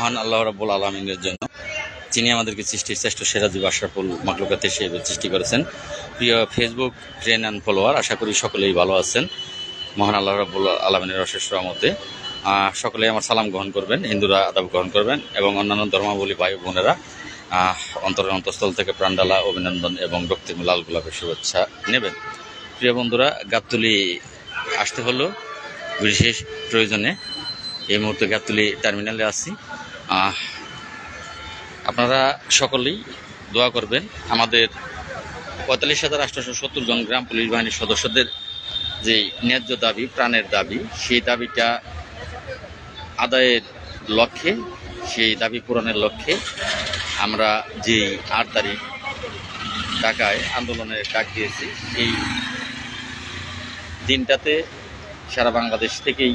মহান আল্লাহ রাব্বুল আলামিনের জন্য, যিনি আমাদেরকে সৃষ্টির শ্রেষ্ঠ সেরা জীব আশরাফুল মাখলুকাত হিসেবে সৃষ্টি করেছেন। প্রিয় ফেসবুক ফ্রেন্ড অ্যান্ড ফলোয়ার, আশা করি সকলেই ভালো আছেন। মহান আল্লাহ রাব্বুল আলামিনের অশেষ রহমতে সকলেই আমার সালাম গ্রহণ করবেন, হিন্দুরা আদাব গ্রহণ করবেন এবং অন্যান্য ধর্মাবলী ভাই বোনেরা অন্তরের অন্তঃস্থল থেকে প্রাণডালা অভিনন্দন এবং রক্তিম লাল গোলাপের শুভেচ্ছা নেবেন। প্রিয় বন্ধুরা, গাবতলী আসতে হলো বিশেষ প্রয়োজনে। এই মুহূর্তে গাবতলী টার্মিনালে আছি। আপনারা সকলেই দোয়া করবেন আমাদের ৪৫,৮৭০ জন গ্রাম পুলিশ বাহিনীর সদস্যদের যে ন্যায্য দাবি, প্রাণের দাবি, সেই দাবিটা আদায়ের লক্ষ্যে, সেই দাবি পূরণের লক্ষ্যে আমরা যেই ৮ তারিখ ঢাকায় আন্দোলনের ডাক দিয়েছি, সেই দিনটাতে সারা বাংলাদেশ থেকেই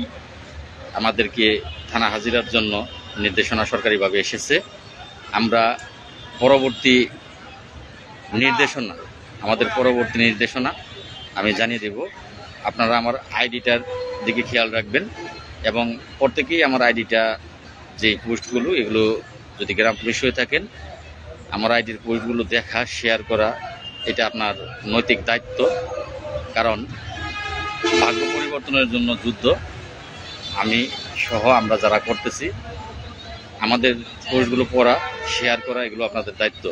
আমাদেরকে থানা হাজিরার জন্য নির্দেশনা সরকারিভাবে এসেছে। আমরা পরবর্তী নির্দেশনা আমি জানিয়ে দেব। আপনারা আমার আইডিটার দিকে খেয়াল রাখবেন এবং প্রত্যেকেই আমার আইডিটা, যে পোস্টগুলো, এগুলো যদি গ্রাম পুলিশ হয়ে থাকেন, আমার আইডির পোস্টগুলো দেখা, শেয়ার করা, এটা আপনার নৈতিক দায়িত্ব। কারণ ভাগ্য পরিবর্তনের জন্য যুদ্ধ আমি সহ আমরা যারা করতেছি, আমাদের পোস্টগুলো পড়া, শেয়ার করা, এগুলো আপনাদের দায়িত্ব।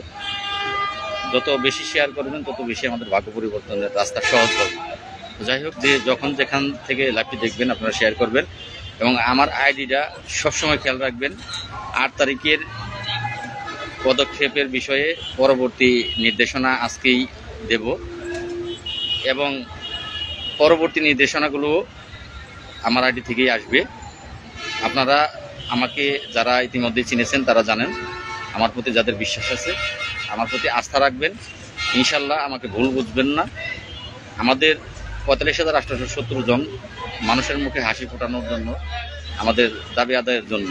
যত বেশি শেয়ার করবেন তত বেশি আমাদের ভাগ্য পরিবর্তনের রাস্তা সহজ হবে। যাই হোক, যে যখন যেখান থেকে লাইভটি দেখবেন আপনারা শেয়ার করবেন এবং আমার আইডিটা সবসময় খেয়াল রাখবেন। ৮ তারিখের পদক্ষেপের বিষয়ে পরবর্তী নির্দেশনা আজকেই দেব এবং পরবর্তী নির্দেশনাগুলো আমার আইডি থেকেই আসবে। আপনারা আমাকে যারা ইতিমধ্যে চিনেছেন তারা জানেন, আমার প্রতি যাদের বিশ্বাস আছে, আমার প্রতি আস্থা রাখবেন। ইনশাল্লাহ আমাকে ভুল বুঝবেন না। আমাদের ৪৫,৮৭০ জন মানুষের মুখে হাসি ফোটানোর জন্য, আমাদের দাবি আদায়ের জন্য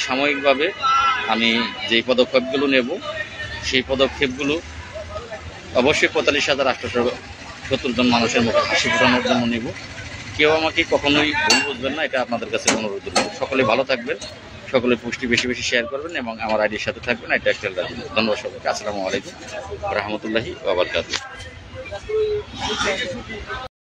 সাময়িকভাবে আমি যেই পদক্ষেপগুলো নেব, সেই পদক্ষেপগুলো অবশ্যই ৪৫,৮৭০ জন মানুষের মুখে হাসি ফোটানোর জন্য নেব। কেউ আমাকে কখনোই ভুল বুঝবেন না, এটা আপনাদের কাছে অনুরোধ রইল। সকলে ভালো থাকবেন, সকলে পুষ্টি বেশি বেশি শেয়ার করবেন এবং আমার আইডির সাথে থাকবেন। এটা খেয়াল রাখবেন। ধন্যবাদ সকলকে। আসসালামু আলাইকুম ওয়া রাহমাতুল্লাহি ওয়া বারাকাতুহু।